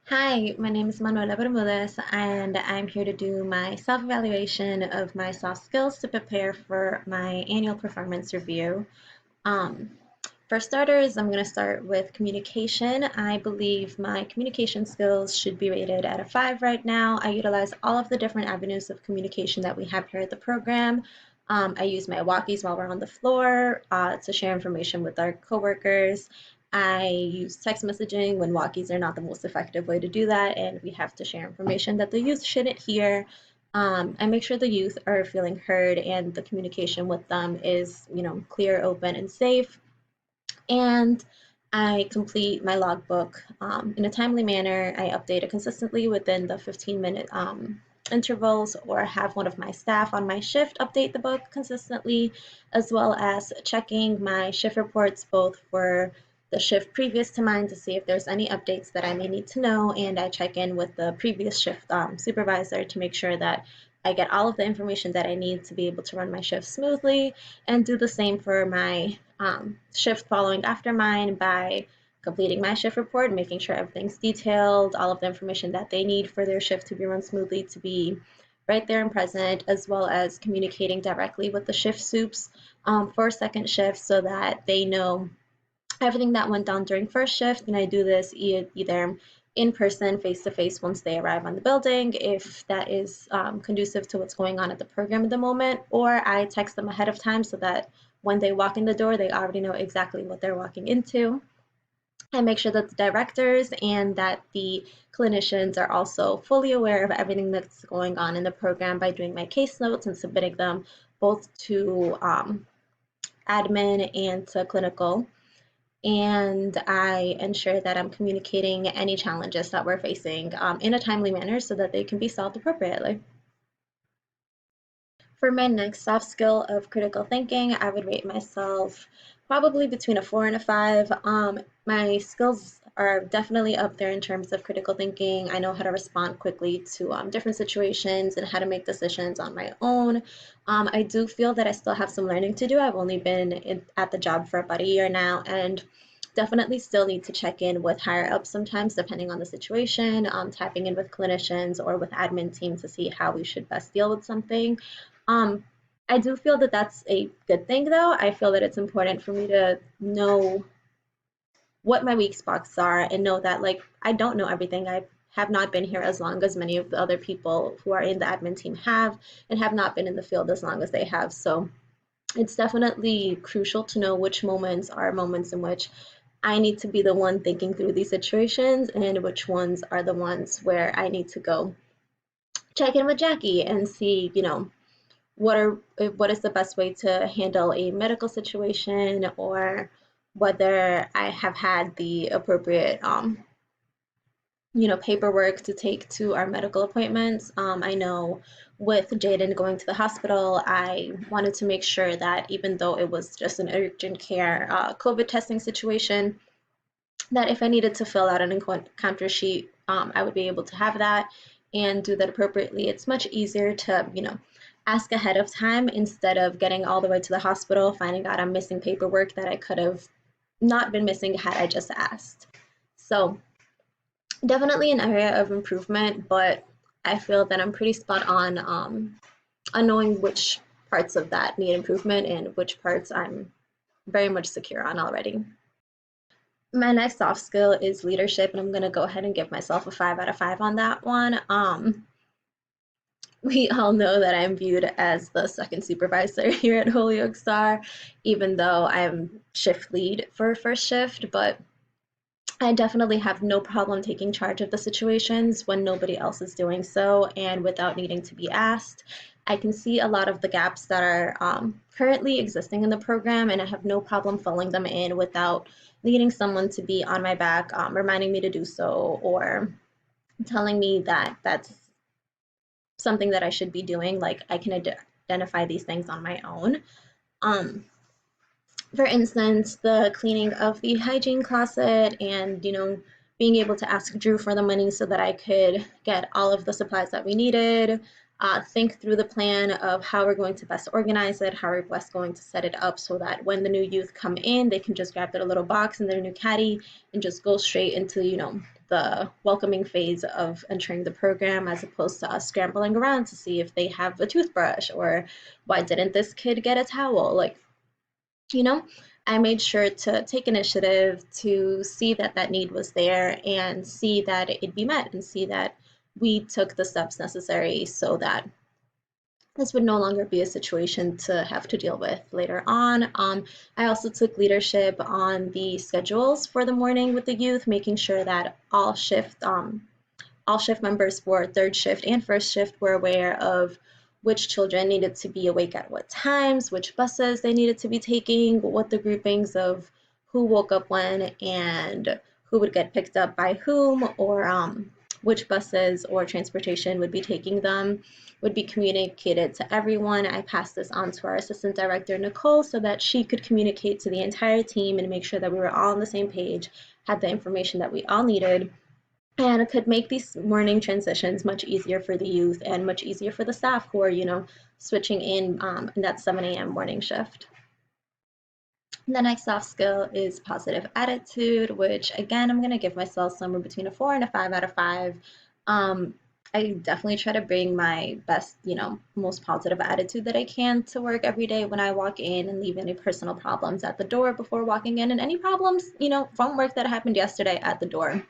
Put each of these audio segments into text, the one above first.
Hi, my name is Manuela Bermudez, and I'm here to do my self-evaluation of my soft skills to prepare for my annual performance review. Um, for starters, I'm going to start with communication. I believe my communication skills should be rated at a 5 right now. I utilize all of the different avenues of communication that we have here at the program. I use my walkies while we're on the floor to share information with our coworkers. I use text messaging when walkies are not the most effective way to do that, and we have to share information that the youth shouldn't hear. I make sure the youth are feeling heard and the communication with them is, clear, open, and safe. And I complete my logbook in a timely manner. I update it consistently within the 15-minute intervals, or have one of my staff on my shift update the book consistently, as well as checking my shift reports both for the shift previous to mine to see if there's any updates that I may need to know, and I check in with the previous shift supervisor to make sure that I get all of the information that I need to be able to run my shift smoothly, and do the same for my shift following after mine by completing my shift report, making sure everything's detailed, all of the information that they need for their shift to be run smoothly to be right there and present, as well as communicating directly with the shift soups for second shift so that they know everything that went down during first shift. And I do this either in person, face to face, once they arrive on the building, if that is conducive to what's going on at the program at the moment, or I text them ahead of time so that when they walk in the door, they already know exactly what they're walking into. I make sure that the directors and that the clinicians are also fully aware of everything that's going on in the program by doing my case notes and submitting them both to admin and to clinical. And I ensure that I'm communicating any challenges that we're facing in a timely manner so that they can be solved appropriately. For my next soft skill of critical thinking, I would rate myself probably between a 4 and a 5. My skills are definitely up there in terms of critical thinking. I know how to respond quickly to different situations and how to make decisions on my own. I do feel that I still have some learning to do. I've only been at the job for about a year now, and definitely still need to check in with higher ups sometimes, depending on the situation, tapping in with clinicians or with admin team to see how we should best deal with something. Um, I do feel that that's a good thing, though. I feel that it's important for me to know what my weak spots are and know that, like, I don't know everything. I have not been here as long as many of the other people who are in the admin team have, and have not been in the field as long as they have. So it's definitely crucial to know which moments are moments in which I need to be the one thinking through these situations, and which ones are the ones where I need to go check in with Jackie and see, what is the best way to handle a medical situation, or whether I have had the appropriate paperwork to take to our medical appointments. I know with Jaden going to the hospital, I wanted to make sure that even though it was just an urgent care COVID testing situation, that if I needed to fill out an encounter sheet, I would be able to have that and do that appropriately. It's much easier to, ask ahead of time instead of getting all the way to the hospital, finding out I'm missing paperwork that I could have not been missing had I just asked. So definitely an area of improvement, but I feel that I'm pretty spot on knowing which parts of that need improvement and which parts I'm very much secure on already. My next soft skill is leadership, and I'm gonna go ahead and give myself a 5 out of 5 on that one. We all know that I'm viewed as the second supervisor here at Holyoke Star, even though I'm shift lead for first shift, but I definitely have no problem taking charge of the situations when nobody else is doing so and without needing to be asked. I can see a lot of the gaps that are currently existing in the program, and I have no problem filling them in without needing someone to be on my back, reminding me to do so, or telling me that that's something that I should be doing. Like, I can identify these things on my own. Um, for instance, the cleaning of the hygiene closet, and, being able to ask Drew for the money so that I could get all of the supplies that we needed, think through the plan of how we're going to best organize it, how we're best going to set it up so that when the new youth come in, they can just grab their little box and their new caddy and just go straight into, the welcoming phase of entering the program, as opposed to us scrambling around to see if they have a toothbrush or why didn't this kid get a towel. Like, you know, I made sure to take initiative to see that that need was there and see that it'd be met and see that we took the steps necessary so that this would no longer be a situation to have to deal with later on. I also took leadership on the schedules for the morning with the youth, making sure that all shift members for third shift and first shift were aware of which children needed to be awake at what times, which buses they needed to be taking, what the groupings of who woke up when and who would get picked up by whom, or which buses or transportation would be taking them would be communicated to everyone. I passed this on to our assistant director, Nicole, so that she could communicate to the entire team and make sure that we were all on the same page, had the information that we all needed, and could make these morning transitions much easier for the youth and much easier for the staff who are, switching in that 7 a.m. morning shift. The next soft skill is positive attitude, which again, I'm going to give myself somewhere between a 4 and a 5 out of 5. Um, I definitely try to bring my best, most positive attitude that I can to work every day when I walk in, and leave any personal problems at the door before walking in, and any problems, from work that happened yesterday at the door.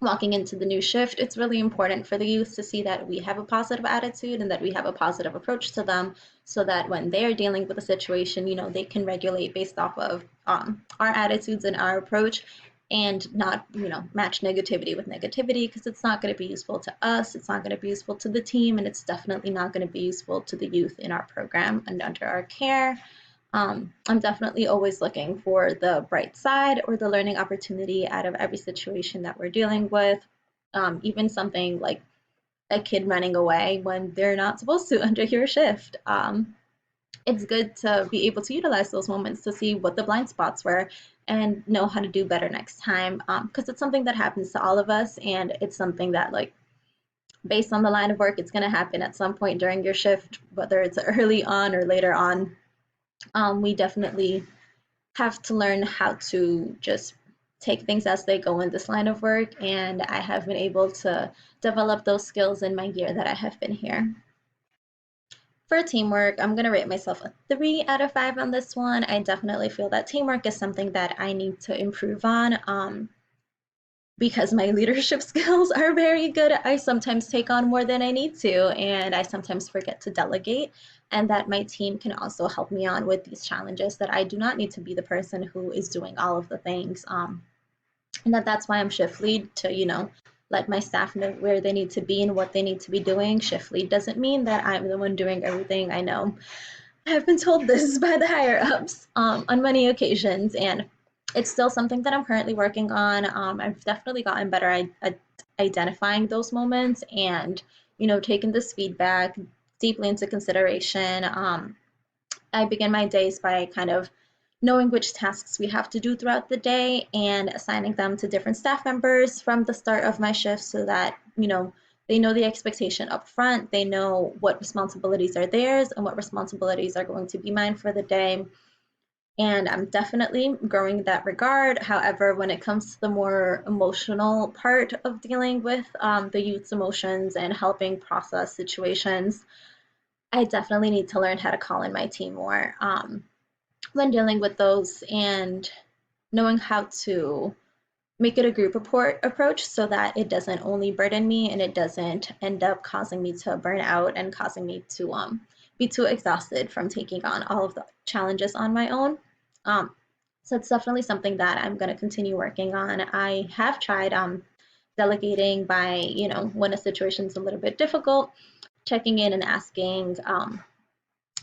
Walking into the new shift, it's really important for the youth to see that we have a positive attitude and that we have a positive approach to them, so that when they're dealing with a situation, they can regulate based off of our attitudes and our approach, and not, match negativity with negativity, because it's not going to be useful to us, it's not going to be useful to the team, and it's definitely not going to be useful to the youth in our program and under our care. I'm definitely always looking for the bright side or the learning opportunity out of every situation that we're dealing with. Even something like a kid running away when they're not supposed to under your shift. It's good to be able to utilize those moments to see what the blind spots were and know how to do better next time. Because it's something that happens to all of us, and it's something that, like, based on the line of work, it's going to happen at some point during your shift, whether it's early on or later on. We definitely have to learn how to just take things as they go in this line of work, and I have been able to develop those skills in my year that I have been here. For teamwork, I'm going to rate myself a 3 out of 5 on this one. I definitely feel that teamwork is something that I need to improve on. Because my leadership skills are very good, I sometimes take on more than I need to, and I sometimes forget to delegate, and that my team can also help me on with these challenges, that I do not need to be the person who is doing all of the things. And that's why I'm shift lead, to, let my staff know where they need to be and what they need to be doing. Shift lead doesn't mean that I'm the one doing everything. I know I have been told this by the higher ups on many occasions, and it's still something that I'm currently working on. I've definitely gotten better at identifying those moments and, taking this feedback deeply into consideration. I begin my days by kind of knowing which tasks we have to do throughout the day and assigning them to different staff members from the start of my shift, so that, they know the expectation up front, they know what responsibilities are theirs and what responsibilities are going to be mine for the day. And I'm definitely growing in that regard. However, when it comes to the more emotional part of dealing with the youth's emotions and helping process situations, I definitely need to learn how to call in my team more when dealing with those, and knowing how to make it a group report approach, so that it doesn't only burden me and it doesn't end up causing me to burn out and causing me to be too exhausted from taking on all of the challenges on my own. Um, so it's definitely something that I'm going to continue working on. I have tried delegating by, when a situation's a little bit difficult, checking in and asking,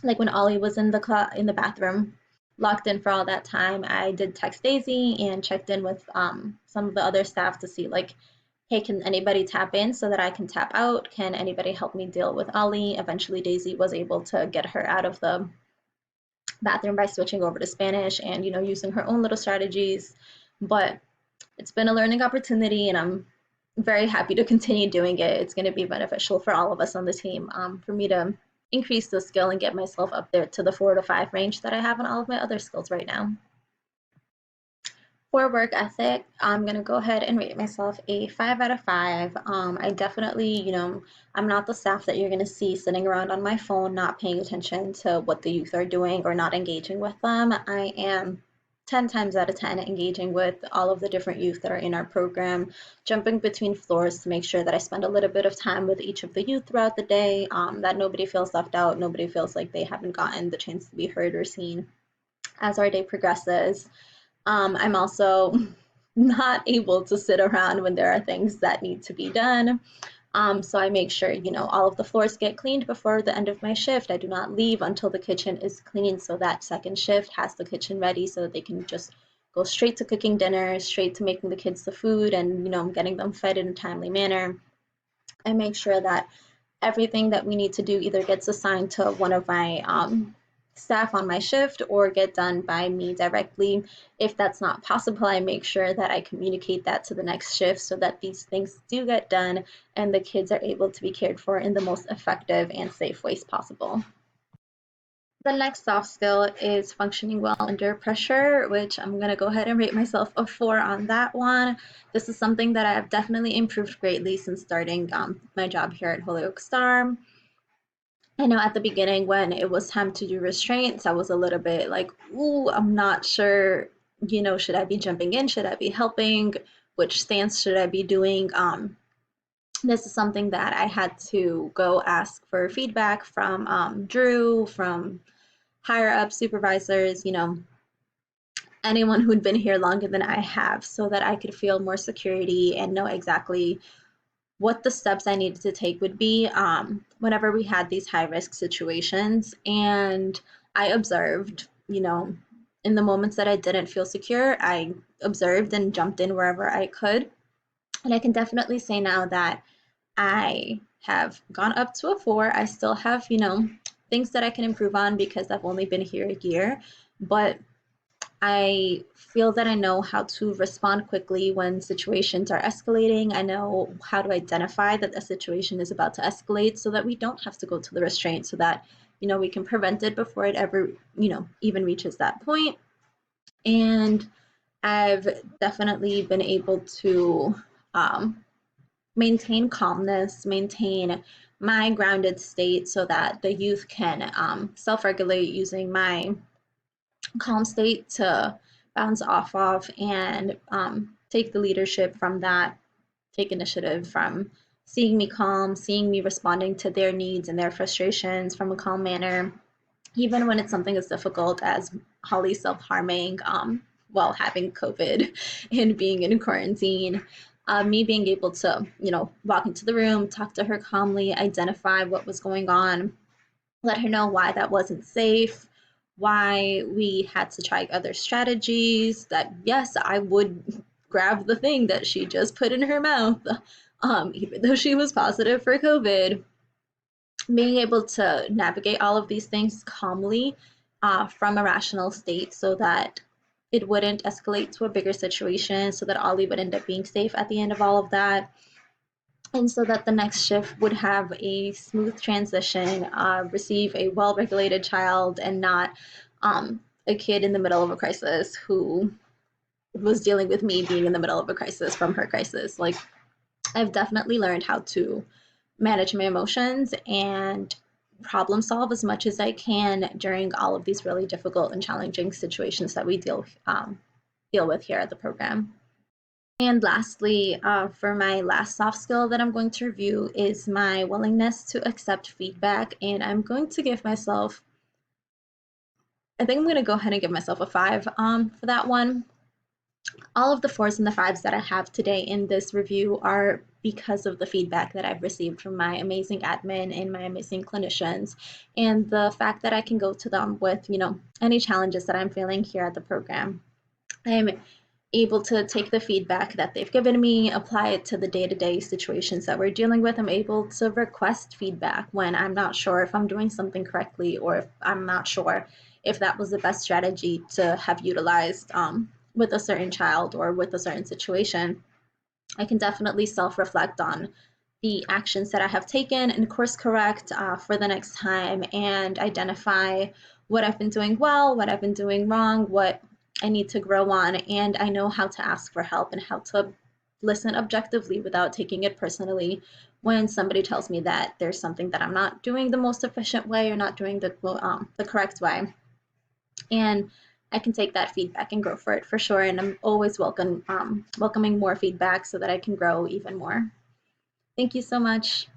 like when Ollie was in the bathroom, locked in for all that time, I did text Daisy and checked in with some of the other staff to see, like, hey, can anybody tap in so that I can tap out? Can anybody help me deal with Ollie? Eventually, Daisy was able to get her out of the bathroom by switching over to Spanish and, using her own little strategies. But it's been a learning opportunity, and I'm very happy to continue doing it. It's going to be beneficial for all of us on the team, for me to increase the skill and get myself up there to the 4 to 5 range that I have in all of my other skills right now. For work ethic, I'm gonna go ahead and rate myself a 5 out of 5. I definitely, I'm not the staff that you're gonna see sitting around on my phone, not paying attention to what the youth are doing or not engaging with them. I am 10 times out of 10 engaging with all of the different youth that are in our program, jumping between floors to make sure that I spend a little bit of time with each of the youth throughout the day, that nobody feels left out, nobody feels like they haven't gotten the chance to be heard or seen as our day progresses. I'm also not able to sit around when there are things that need to be done. So I make sure, all of the floors get cleaned before the end of my shift. I do not leave until the kitchen is clean so that second shift has the kitchen ready so that they can just go straight to cooking dinner, straight to making the kids the food and, getting them fed in a timely manner. I make sure that everything that we need to do either gets assigned to one of my staff on my shift or get done by me directly. If that's not possible, I make sure that I communicate that to the next shift so that these things do get done and the kids are able to be cared for in the most effective and safe ways possible. The next soft skill is functioning well under pressure, which I'm going to go ahead and rate myself a 4 on that one. This is something that I have definitely improved greatly since starting my job here at Holyoke Star. I know at the beginning when it was time to do restraints, I was a little bit like, ooh, I'm not sure, should I be jumping in? Should I be helping? Which stance should I be doing? This is something that I had to go ask for feedback from Drew, from higher up supervisors, anyone who'd been here longer than I have, so that I could feel more security and know exactly what the steps I needed to take would be whenever we had these high risk situations. And I observed, in the moments that I didn't feel secure, I observed and jumped in wherever I could. And I can definitely say now that I have gone up to a 4. I still have, things that I can improve on because I've only been here a year, but I feel that I know how to respond quickly when situations are escalating. I know how to identify that a situation is about to escalate so that we don't have to go to the restraint, so that, we can prevent it before it ever, even reaches that point. And I've definitely been able to maintain calmness, maintain my grounded state so that the youth can self-regulate using my calm state to bounce off of and take the leadership from that, take initiative from seeing me calm, seeing me responding to their needs and their frustrations from a calm manner, even when it's something as difficult as Holly self-harming while having COVID and being in quarantine. Me being able to, walk into the room, talk to her calmly, identify what was going on, let her know why that wasn't safe, why we had to try other strategies, that yes, I would grab the thing that she just put in her mouth, even though she was positive for COVID. Being able to navigate all of these things calmly from a rational state so that it wouldn't escalate to a bigger situation, so that Ollie would end up being safe at the end of all of that, and so that the next shift would have a smooth transition, receive a well-regulated child and not a kid in the middle of a crisis who was dealing with me being in the middle of a crisis from her crisis. Like, I've definitely learned how to manage my emotions and problem solve as much as I can during all of these really difficult and challenging situations that we deal with here at the program. And lastly, for my last soft skill that I'm going to review is my willingness to accept feedback. And I'm going to give myself, I think I'm going to go ahead and give myself a 5 for that one. All of the 4s and the 5s that I have today in this review are because of the feedback that I've received from my amazing admin and my amazing clinicians, and the fact that I can go to them with, any challenges that I'm feeling here at the program. I'm able to take the feedback that they've given me, apply it to the day-to-day situations that we're dealing with. I'm able to request feedback when I'm not sure if I'm doing something correctly, or if I'm not sure if that was the best strategy to have utilized with a certain child or with a certain situation. I can definitely self-reflect on the actions that I have taken and course correct for the next time, and identify what I've been doing well, what I've been doing wrong, what I need to grow on, and I know how to ask for help and how to listen objectively without taking it personally when somebody tells me that there's something that I'm not doing the most efficient way or not doing the correct way. And I can take that feedback and grow for it for sure. And I'm always welcoming more feedback so that I can grow even more. Thank you so much.